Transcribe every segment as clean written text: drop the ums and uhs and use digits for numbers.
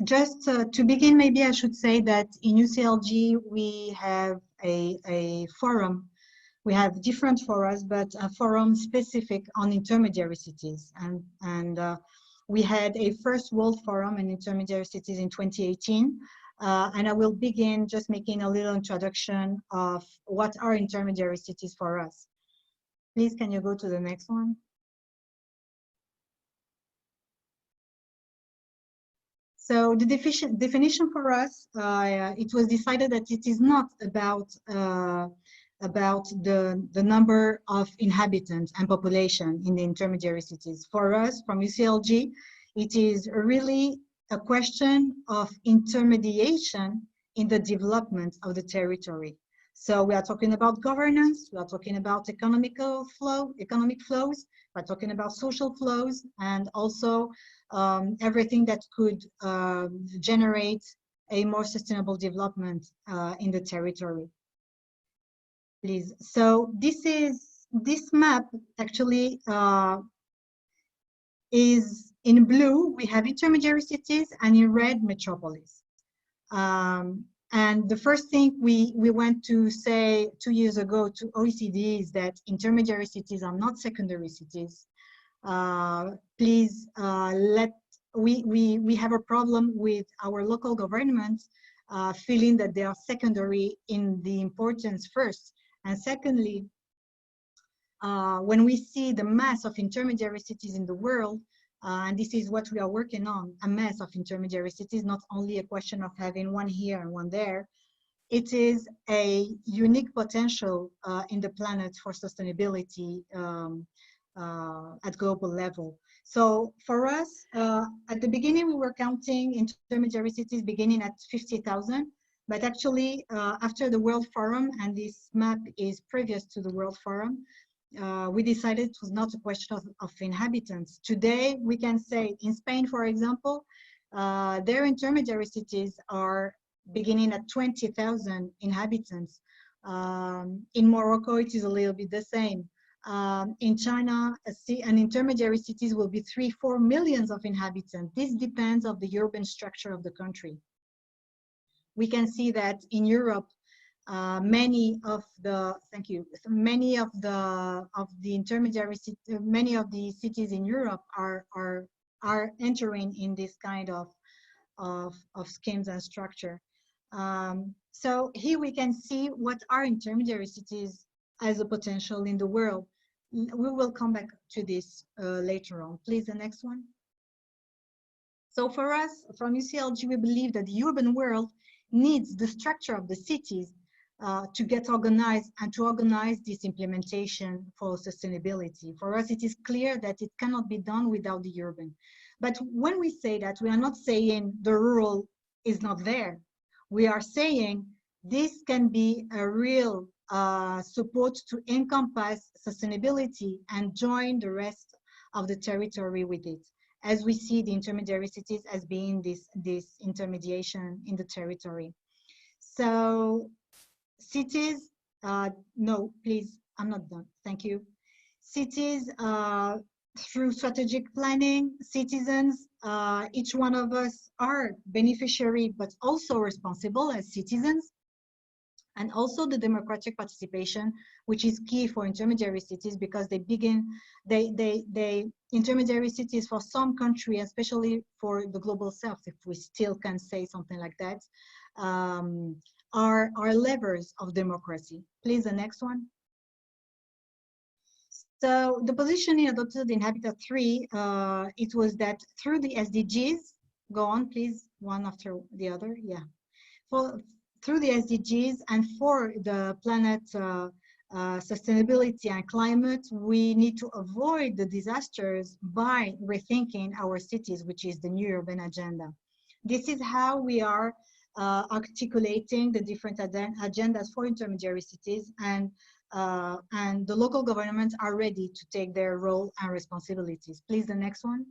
Just to begin, maybe I should say that in UCLG we have a forum. We have different forums, but a forum specific on intermediary cities. And we had a first World Forum on intermediary cities in 2018. And I will begin just making a little introduction of what are intermediary cities for us. Please, can you go to the next one? So the definition for us, it was decided that it is not about the number of inhabitants and population in the intermediary cities. For us, from UCLG, it is really a question of intermediation in the development of the territory. So we are talking about governance, we are talking about economic flows, we're talking about social flows, and also everything that could generate a more sustainable development in the territory. Please. So this map actually is in blue. We have intermediary cities, and in red, metropolis. And the first thing we went to say 2 years ago to OECD is that intermediary cities are not secondary cities. Please we have a problem with our local governments feeling that they are secondary in the importance first. And secondly, when we see the mass of intermediary cities in the world, and this is what we are working on, a mass of intermediary cities, not only a question of having one here and one there. It is a unique potential in the planet for sustainability at global level. So for us, at the beginning, we were counting intermediary cities beginning at 50,000, but actually after the World Forum, and this map is previous to the World Forum, we decided it was not a question of inhabitants. Today, we can say in Spain, for example, their intermediary cities are beginning at 20,000 inhabitants. In Morocco, it is a little bit the same. In China, an intermediary cities will be 3-4 million of inhabitants. This depends on the urban structure of the country. We can see that in Europe, many of the intermediary cities, many of the cities in Europe are entering in this kind of schemes and structure. So here we can see what are intermediary cities as a potential in the world. We will come back to this later on. Please, the next one. So for us, from UCLG, we believe that the urban world needs the structure of the cities to get organized and to organize this implementation for sustainability. For us, it is clear that it cannot be done without the urban. But when we say that, we are not saying the rural is not there. We are saying this can be a real support to encompass sustainability and join the rest of the territory with it, as we see the intermediary cities as being this intermediation in the territory. So cities, no, please, I'm not done, thank you. Cities, through strategic planning, citizens, each one of us are beneficiary, but also responsible as citizens. And also the democratic participation, which is key for intermediary cities, because intermediary cities for some country, especially for the global south, if we still can say something like that, are levers of democracy. Please, the next one. So the positioning adopted in Habitat 3, it was that through the SDGs, go on please, one after the other, yeah. Through the SDGs and for the planet sustainability and climate, we need to avoid the disasters by rethinking our cities, which is the new urban agenda. This is how we are articulating the different agendas for intermediary cities, and the local governments are ready to take their role and responsibilities. Please, the next one.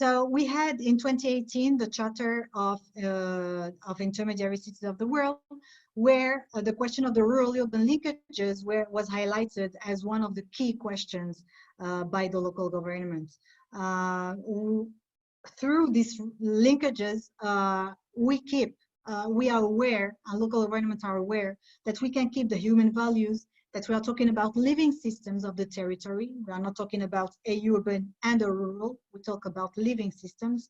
So we had in 2018 the Charter of Intermediary Cities of the World, where the question of the rural-urban linkages was highlighted as one of the key questions by the local government. Through these linkages, we are aware, and local governments are aware, that we can keep the human values, that we are talking about living systems of the territory. We are not talking about a urban and a rural, we talk about living systems.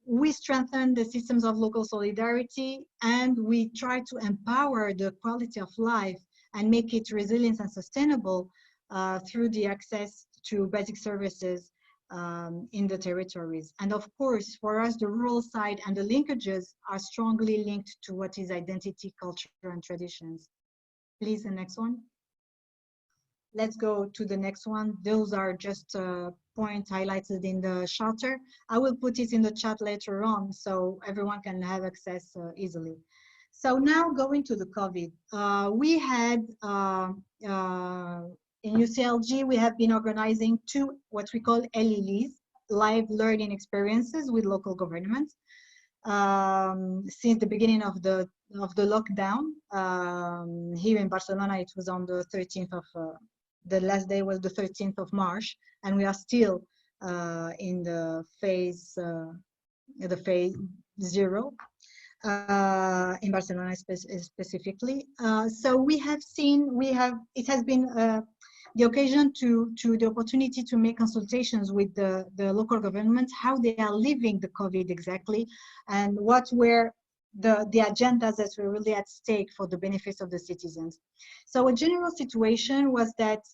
We strengthen the systems of local solidarity, and we try to empower the quality of life and make it resilient and sustainable through the access to basic services in the territories. And of course, for us, the rural side and the linkages are strongly linked to what is identity, culture, and traditions. Please, the next one. Let's go to the next one. Those are just points highlighted in the charter. I will put it in the chat later on so everyone can have access easily. So now going to the COVID. We had, in UCLG, we have been organizing two, what we call LLEs, live learning experiences with local governments. Since the beginning of the lockdown. Here in Barcelona, it was on the 13th of, the last day was the 13th of March, and we are still in the phase 0 in Barcelona specifically. So we have seen, it has been the occasion to the opportunity to make consultations with the local governments, how they are living the COVID exactly, and what were the agendas that were really at stake for the benefits of the citizens. So a general situation was that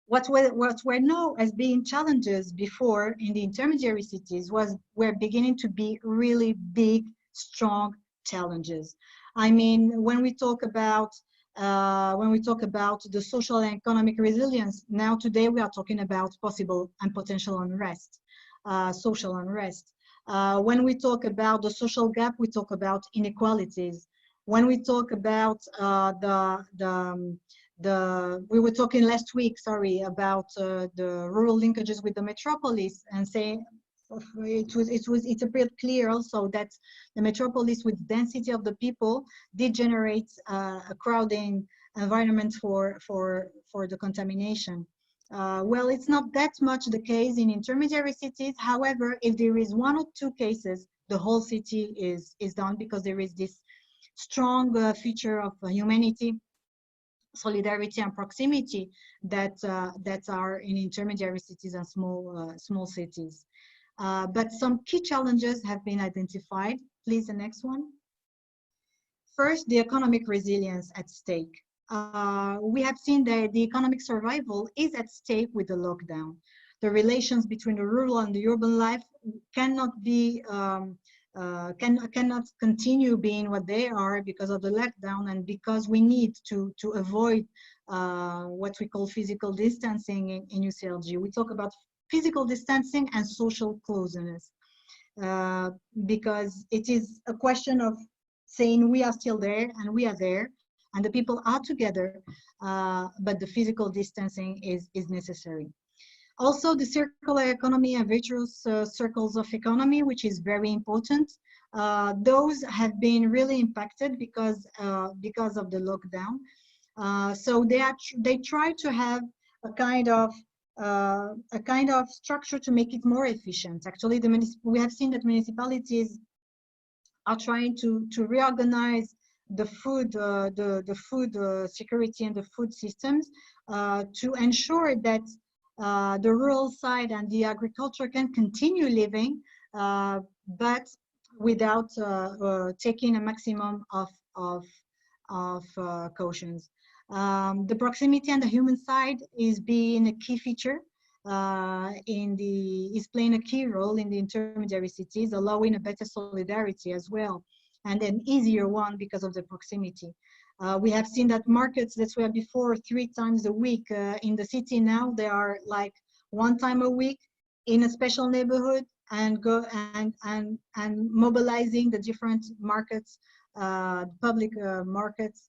what were known as being challenges before in the intermediary cities were beginning to be really big, strong challenges. I mean, when we talk about the social and economic resilience, now today we are talking about possible and potential unrest, social unrest. When we talk about the social gap, we talk about inequalities. When we talk about we were talking last week, sorry, about the rural linkages with the metropolis, and saying it appeared clear also that the metropolis with density of the people did generate a crowding environment for the contamination. Well, it's not that much the case in intermediary cities. However, if there is 1 or 2 cases, the whole city is down, because there is this strong feature of humanity, solidarity, and proximity that are in intermediary cities and small cities. But some key challenges have been identified. Please, the next one. First, the economic resilience at stake. We have seen that the economic survival is at stake with the lockdown. The relations between the rural and the urban life cannot be cannot continue being what they are because of the lockdown, and because we need to avoid what we call physical distancing in UCLG. We talk about physical distancing and social closeness, because it is a question of saying we are still there and we are there and the people are together, but the physical distancing is necessary. Also, the circular economy and virtuous circles of economy, which is very important. Those have been really impacted because of the lockdown. So they try to have a kind of structure to make it more efficient. Actually, we have seen that municipalities are trying to reorganize the food security and the food systems to ensure that the rural side and the agriculture can continue living, but without taking a maximum of cautions. The proximity and the human side is being a key feature is playing a key role in the intermediary cities, allowing a better solidarity as well, and an easier one because of the proximity. We have seen that markets that were before 3 times a week in the city, now they are like 1 time a week in a special neighborhood, and mobilizing the different markets, public markets,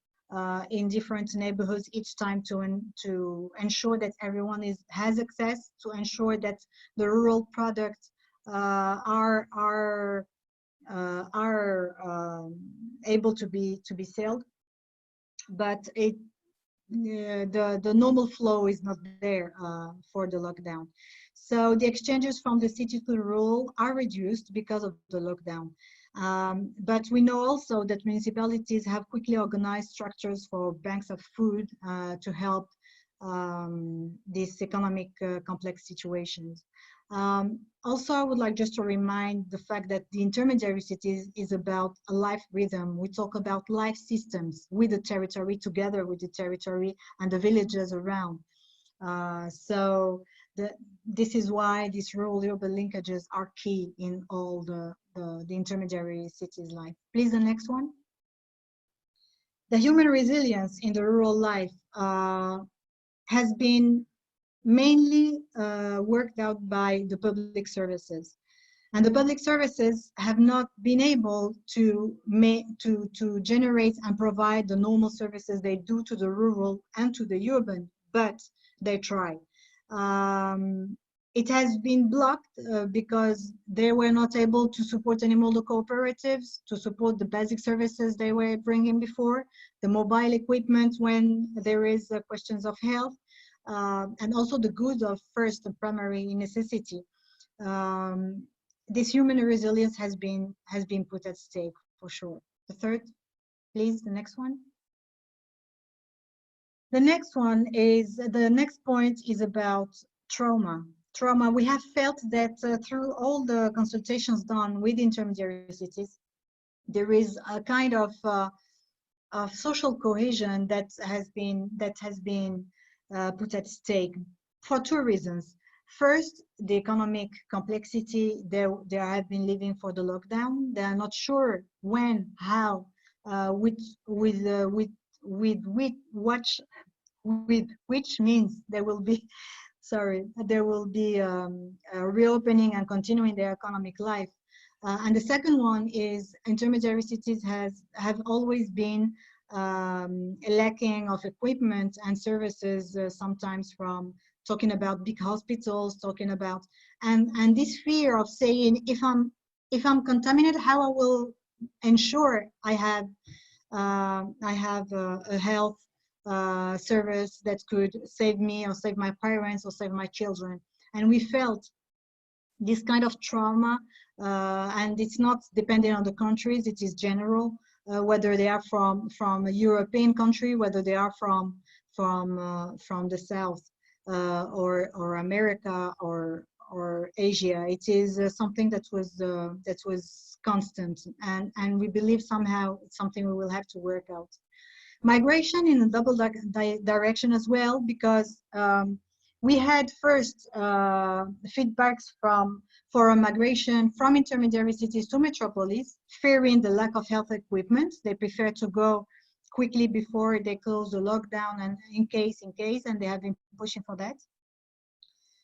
in different neighborhoods each time to ensure that everyone has access, to ensure that the rural products are able to be sold, but the normal flow is not there for the lockdown. So the exchanges from the city to rural are reduced because of the lockdown. But we know also that municipalities have quickly organized structures for banks of food to help these economic complex situations. Also, I would like just to remind the fact that the intermediary cities is about a life rhythm. We talk about life systems with the territory, together with the territory and the villages around. So this is why these rural-urban linkages are key in all the intermediary cities' life. Please, the next one. The human resilience in the rural life has been mainly worked out by the public services. And the public services have not been able to generate and provide the normal services they do to the rural and to the urban, but they try. It has been blocked because they were not able to support anymore the cooperatives, to support the basic services they were bringing before, the mobile equipment when there is questions of health, and also the goods of first and primary necessity. This human resilience has been put at stake for sure. The third, please, the next one. The next point is about trauma. Trauma, we have felt that through all the consultations done with intermediary cities, there is a kind of social cohesion that has been put at stake for two reasons. First, the economic complexity. They have been living for the lockdown. They are not sure when, how, with which means there will be, there will be reopening and continuing their economic life. And the second one is intermediary cities have always been lacking of equipment and services, sometimes from talking about big hospitals, talking about, and this fear of saying, if I'm contaminated, how I will ensure I have a health service that could save me or save my parents or save my children. And we felt this kind of trauma, and it's not depending on the countries, it is general, whether they are from a European country, whether they are from the South, or America, or Asia. It is something that was constant, and we believe somehow it's something we will have to work out. Migration in a double direction as well, because we had first feedbacks for a migration from intermediary cities to metropolis, fearing the lack of health equipment. They prefer to go quickly before they close the lockdown, and in case, and they have been pushing for that.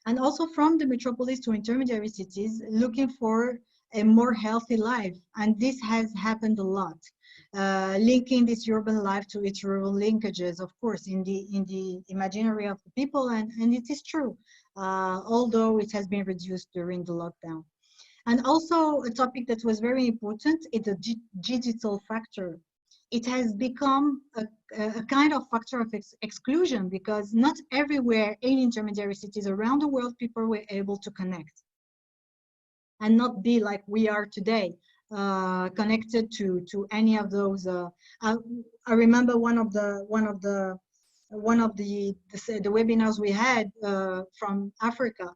And also from the metropolis to intermediary cities, looking for a more healthy life. And this has happened a lot. Linking this urban life to its rural linkages, of course, in the imaginary of the people, and it is true, although it has been reduced during the lockdown. And also a topic that was very important is the digital factor. It has become a kind of factor of exclusion, because not everywhere in intermediary cities around the world people were able to connect and not be like we are today, connected to any of those. I remember one of the webinars we had from Africa,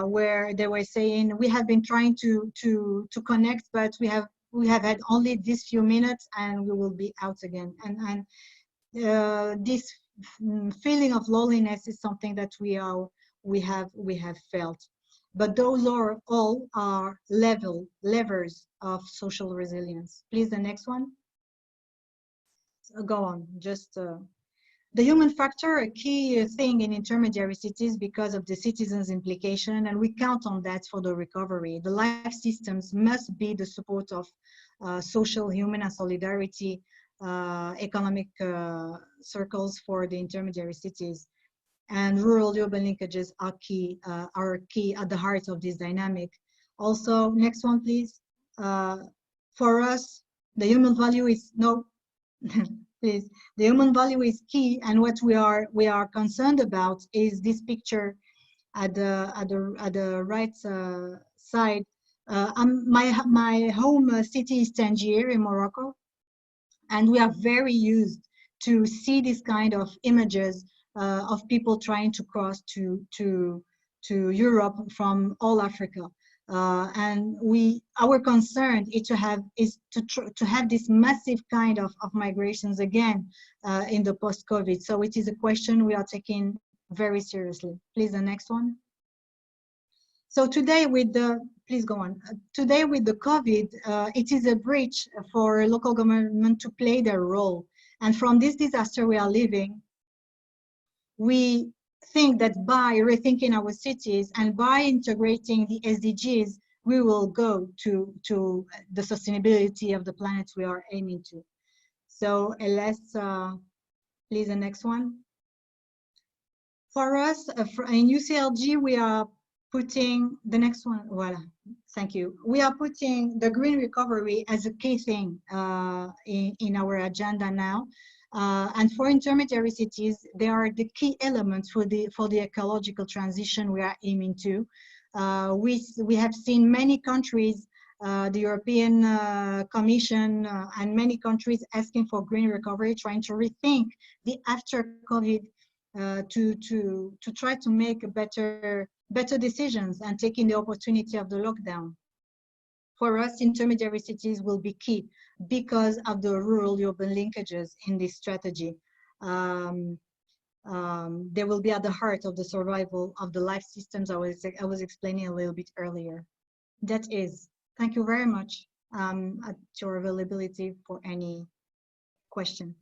where they were saying, we have been trying to connect, but we have had only these few minutes and we will be out again. And this feeling of loneliness is something that we have felt. But those are all levers of social resilience. Please, the next one. Go on. Just the human factor, a key thing in intermediary cities because of the citizens' implication, and we count on that for the recovery. The life systems must be the support of social, human, and solidarity economic circles for the intermediary cities. And rural-urban linkages are key at the heart of this dynamic. Also, next one, please. For us, the human value is no, please. The human value is key, and what we are concerned about is this picture at the right side. My home city is Tangier in Morocco, and we are very used to see this kind of images of people trying to cross to Europe from all Africa. And our concern is to have this massive kind of migrations again in the post-COVID. So it is a question we are taking very seriously. Please, the next one. So today with the, please go on. Today with the COVID, it is a bridge for local government to play their role. And from this disaster we are living, we think that by rethinking our cities and by integrating the SDGs, we will go to the sustainability of the planet we are aiming to. So let's, please, the next one. For us, in UCLG, we are putting the next one. Voila, thank you. We are putting the green recovery as a key thing in our agenda now. And for intermediary cities, they are the key elements for the ecological transition we are aiming to. We have seen many countries, the European Commission and many countries asking for green recovery, trying to rethink the after COVID to try to make better decisions and taking the opportunity of the lockdown. For us, intermediary cities will be key because of the rural-urban linkages in this strategy. They will be at the heart of the survival of the life systems I was explaining a little bit earlier. That is, thank you very much at your availability for any question.